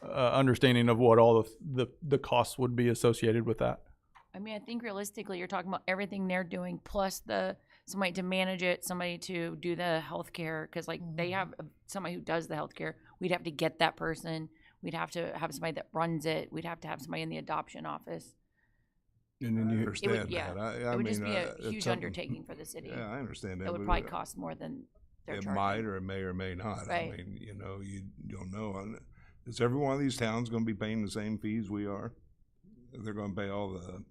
understanding of what all the costs would be associated with that. I mean, I think realistically, you're talking about everything they're doing plus somebody to manage it, somebody to do the healthcare, because they have somebody who does the healthcare. We'd have to get that person. We'd have to have somebody that runs it. We'd have to have somebody in the adoption office. And then you It understand would, yeah, that. it would just be a it's huge something- undertaking for the city. Yeah, I understand that. It would but, probably cost more than they're it charging. might or it may or may not. Right. I mean, you don't know. Is every one of these towns going to be paying the same fees we are? They're going to pay all the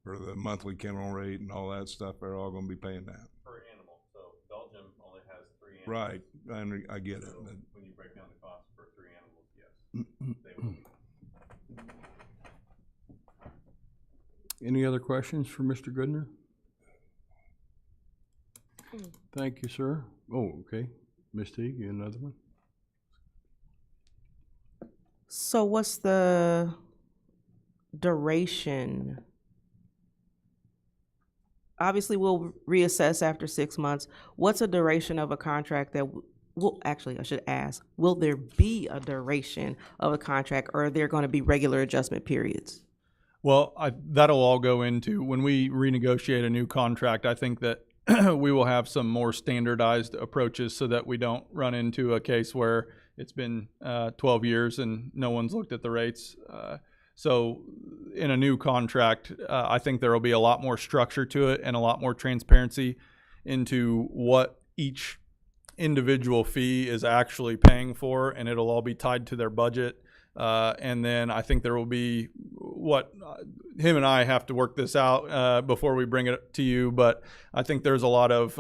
for the monthly kennel rate and all that stuff. They're all going to be paying that. Per animal. So Belgium only has 3 animals. Right. I get it. So But when you break down the cost for 3 animals, yes, they will be. Any other questions for Mr. Goodner? Thank you, sir. Oh, okay. Ms. Teague, you another one? So what's the duration? Obviously, we'll reassess after 6 months. What's a duration of a contract that, well, actually, I should ask, will there be a duration of a contract, or are there going to be regular adjustment periods? Well, that'll all go into, when we renegotiate a new contract, I think that we will have some more standardized approaches so that we don't run into a case where it's been 12 years and no one's looked at the rates. So in a new contract, I think there will be a lot more structure to it and a lot more transparency into what each individual fee is actually paying for, and it'll all be tied to their budget. And then I think there will be him and I have to work this out before we bring it to you. But I think there's a lot of,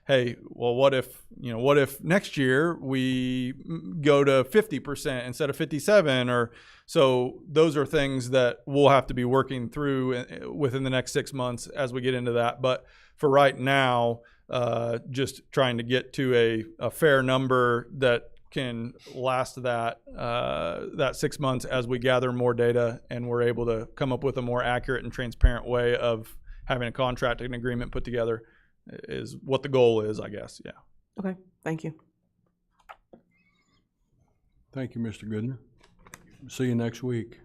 hey, well, what if next year we go to 50% instead of 57? Or so those are things that we'll have to be working through within the next 6 months as we get into that. But for right now, just trying to get to a fair number that can last that 6 months as we gather more data and we're able to come up with a more accurate and transparent way of having a contract and agreement put together is what the goal is, I guess. Yeah. Okay, thank you. Thank you, Mr. Goodner. See you next week.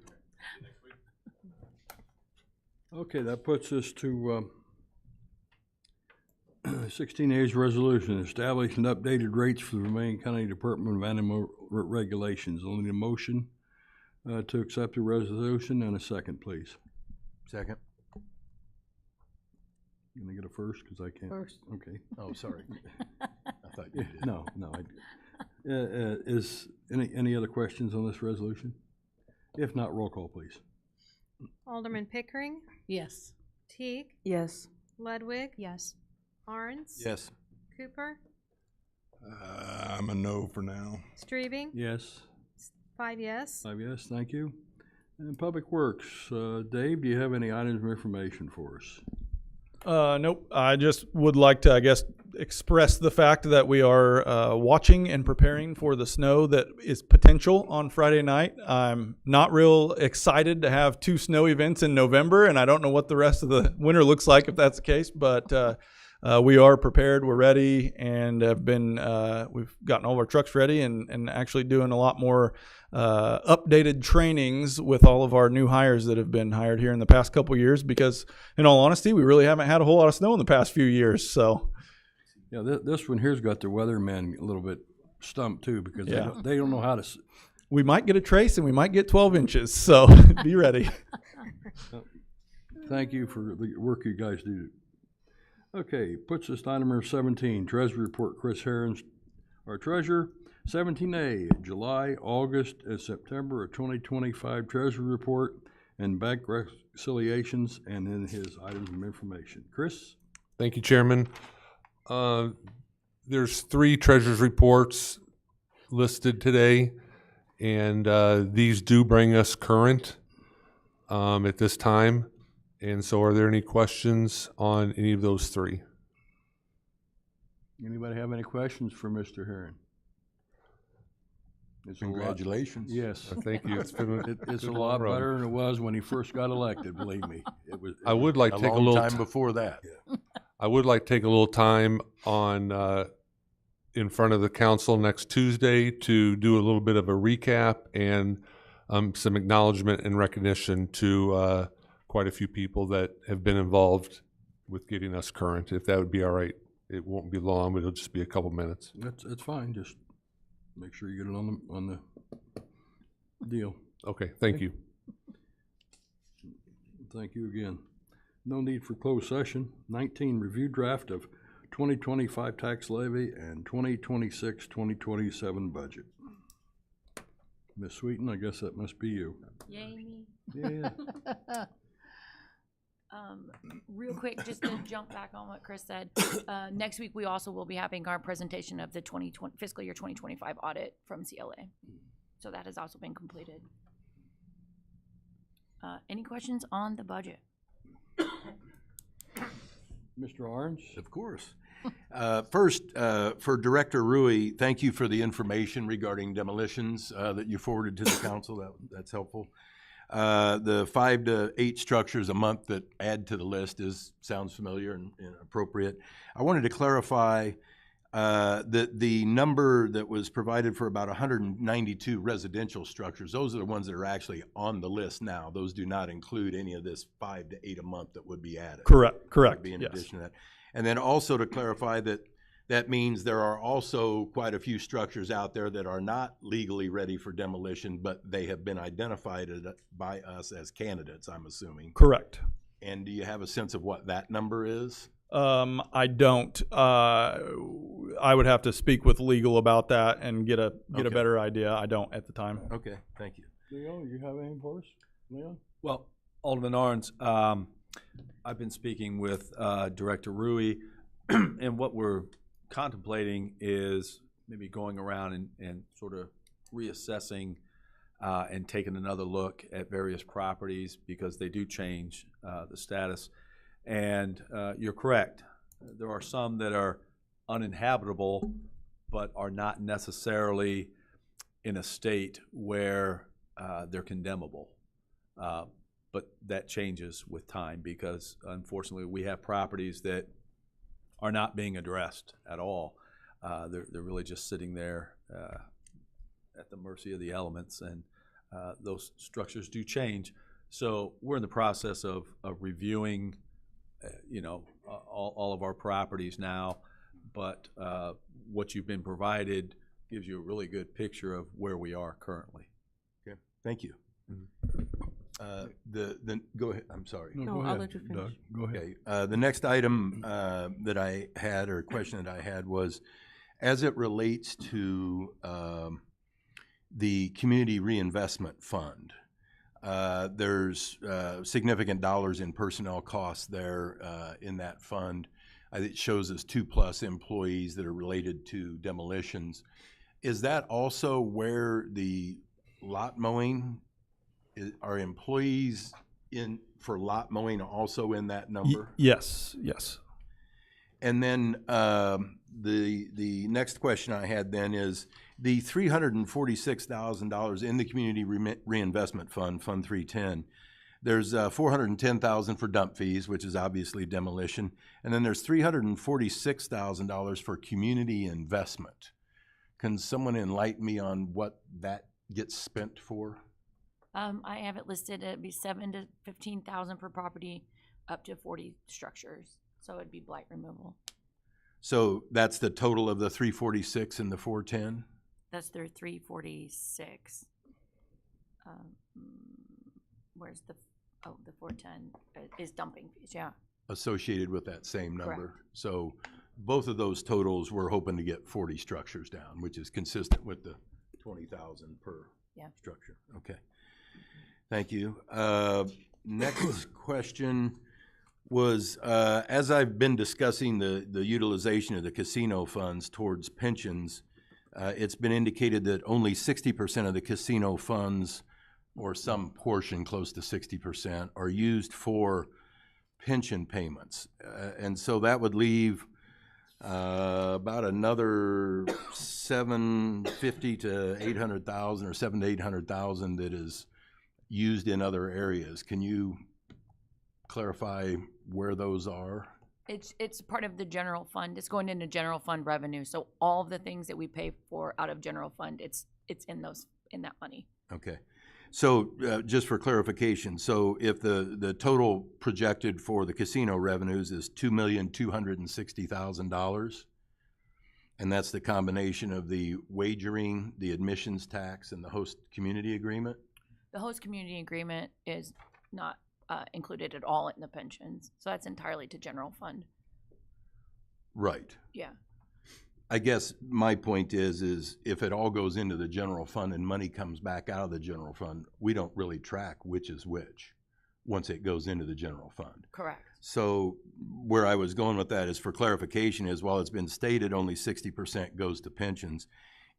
Okay, that puts us to 16A's resolution, establishing updated rates for the Vermillion County Department of Animal Regulations. I'll need a motion to accept the resolution and a second, please. Second. Can I get a first? Because I can't. First. Okay. Oh, sorry. I thought you did. No. Is any other questions on this resolution? If not, roll call, please. Alderman Pickering, Yes. Teague, Yes. Ludwig, Yes. Arns, Yes. Cooper, I'm a no for now. Streebing, Yes. 5 yes. 5 yes, thank you. And Public Works, Dave, do you have any items of information for us? Nope. I just would like to, I guess, express the fact that we are watching and preparing for the snow that is potential on Friday night. I'm not real excited to have 2 snow events in November, and I don't know what the rest of the winter looks like if that's the case, but we are prepared, we're ready, and have been, we've gotten all of our trucks ready and actually doing a lot more updated trainings with all of our new hires that have been hired here in the past couple years, because in all honesty, we really haven't had a whole lot of snow in the past few years. So Yeah, this one here's got the weatherman a little bit stumped too, because they don't know how to. We might get a trace and we might get 12 inches. So be ready. Thank you for the work you guys do. Okay, puts us to item number 17, Treasury Report. Chris Herons, our treasurer. 17A, July, August, and September of 2025 Treasury Report and bank reconciliations, and then his items of information. Chris? Thank you, Chairman. There's 3 treasurer's reports listed today, and these do bring us current at this time. And so are there any questions on any of those 3? Anybody have any questions for Mr. Heron? Congratulations. Yes. Thank you. It's been It's a lot better than it was when he first got elected, believe me. I would like to take a long little time before that. I would like to take a little time on in front of the council next Tuesday to do a little bit of a recap and some acknowledgement and recognition to quite a few people that have been involved with getting us current, if that would be all right. It won't be long, but it'll just be a couple minutes. It's fine, just make sure you get it on the deal. Okay, thank you. Thank you again. No need for closed session. 19, review draft of 2025 tax levy and 2026-2027 budget. Ms. Sweeten, I guess that must be you. Yay, me. Yeah. Real quick, just to jump back on what Chris said, next week we also will be having our presentation of the fiscal year 2025 audit from CLA. So that has also been completed. Any questions on the budget? Mr. Orange? Of course. First, for Director Rui, thank you for the information regarding demolitions that you forwarded to the council. That's helpful. The 5 to 8 structures a month that add to the list sounds familiar and appropriate. I wanted to clarify that the number that was provided for about 192 residential structures, those are the ones that are actually on the list now. Those do not include any of this 5 to 8 a month that would be added. Correct. That Correct. would be in Yes. addition to that. And then also to clarify that means there are also quite a few structures out there that are not legally ready for demolition, but they have been identified by us as candidates, I'm assuming. Correct. And do you have a sense of what that number is? I don't. I would have to speak with legal about that and get a Okay. better idea. I don't at the time. Okay, thank you. Leo, you have anything for us? Leon? Well, Alderman Arns, I've been speaking with Director Rui, and what we're contemplating is maybe going around and sort of reassessing and taking another look at various properties because they do change the status. And you're correct. There are some that are uninhabitable, but are not necessarily in a state where they're condemnable. But that changes with time because, unfortunately, we have properties that are not being addressed at all. They're really just sitting there at the mercy of the elements, and those structures do change. So we're in the process of reviewing all of our properties now, but what you've been provided gives you a really good picture of where we are currently. Okay, thank you. Go ahead, I'm sorry. No, I'll let you finish. Doug, go ahead. Okay, the next item that I had, or question that I had, was as it relates to the Community Reinvestment Fund. There's significant dollars in personnel costs there in that fund. It shows us 2+ employees that are related to demolitions. Is that also where the lot mowing, are employees for lot mowing also in that number? Yes. Yes. And then the next question I had then is the $346,000 in the Community Reinvestment Fund, Fund 310. There's $410,000 for dump fees, which is obviously demolition, and then there's $346,000 for community investment. Can someone enlighten me on what that gets spent for? I have it listed, it'd be 7,000 to 15,000 per property, up to 40 structures. So it'd be blight removal. So that's the total of the 346 and the 410? That's their 346. Where's the 410 is dumping fees, yeah. Associated with that same number. Correct. So both of those totals, we're hoping to get 40 structures down, which is consistent with the 20,000 per structure. Okay. Thank you. Next question was, as I've been discussing the utilization of the casino funds towards pensions, it's been indicated that only 60% of the casino funds, or some portion close to 60%, are used for pension payments. And so that would leave about another 750 to 800,000 or 700 to 800,000 that is used in other areas. Can you clarify where those are? It's part of the general fund. It's going into general fund revenue. So all of the things that we pay for out of general fund, it's in that money. Okay. So just for clarification, so if the total projected for the casino revenues is $2,260,000, and that's the combination of the wagering, the admissions tax, and the host community agreement? The host community agreement is not included at all in the pensions. So that's entirely to general fund. Right. Yeah. I guess my point is if it all goes into the general fund and money comes back out of the general fund, we don't really track which is which once it goes into the general fund. Correct. So where I was going with that is, for clarification, is while it's been stated only 60% goes to pensions,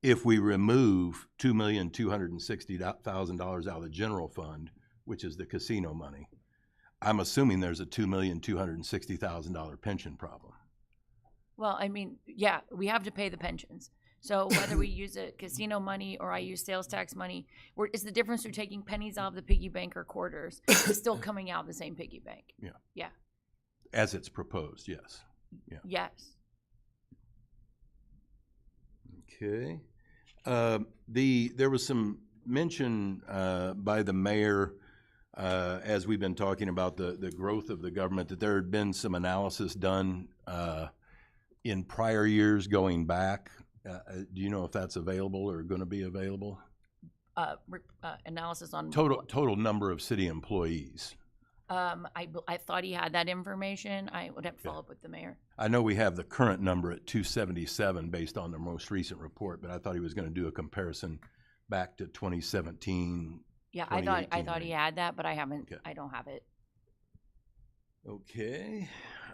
if we remove $2,260,000 out of the general fund, which is the casino money, I'm assuming there's a $2,260,000 pension problem. Well, I mean, yeah, we have to pay the pensions. So whether we use it casino money or I use sales tax money, it's the difference between taking pennies out of the piggy bank or quarters. It's still coming out of the same piggy bank. Yeah. Yeah. As it's proposed, yes. Yeah. Yes. Okay. There was some mention by the mayor as we've been talking about the growth of the government, that there had been some analysis done in prior years going back. Do you know if that's available or going to be available? Analysis on Total number of city employees. I thought he had that information. I would have to follow up with the mayor. I know we have the current number at 277 based on the most recent report, but I thought he was going to do a comparison back to 2017. Yeah, I thought he had that, but I haven't. Okay. I don't have it. Okay,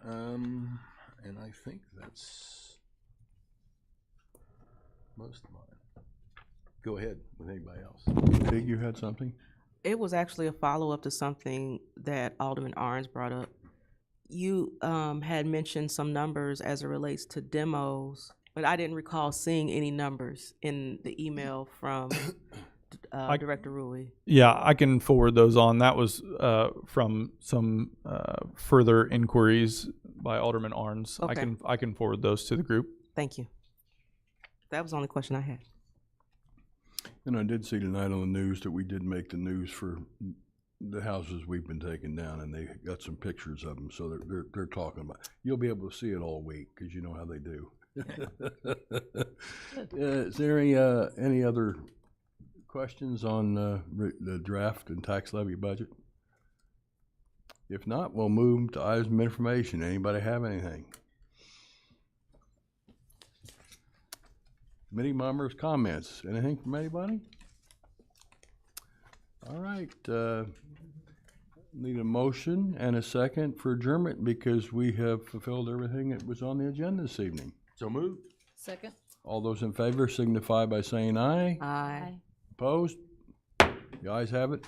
and I think that's most of mine. Go ahead with anybody else. Big, you had something? It was actually a follow-up to something that Alderman Arns brought up. You had mentioned some numbers as it relates to demos, but I didn't recall seeing any numbers in the email from Director Rui. Yeah, I can forward those on. That was from some further inquiries by Alderman Arns. Okay. I can forward those to the group. Thank you. That was the only question I had. And I did see tonight on the news that we did make the news for the houses we've been taking down, and they got some pictures of them, so they're talking about. You'll be able to see it all week because you know how they do. Is there any other questions on the draft and tax levy budget? If not, we'll move to items of information. Anybody have anything? Committee members' comments. Anything from anybody? All right. Need a motion and a second for adjournment because we have fulfilled everything that was on the agenda this evening. So moved. Second. All those in favor signify by saying aye. Aye. Opposed? The ayes have it.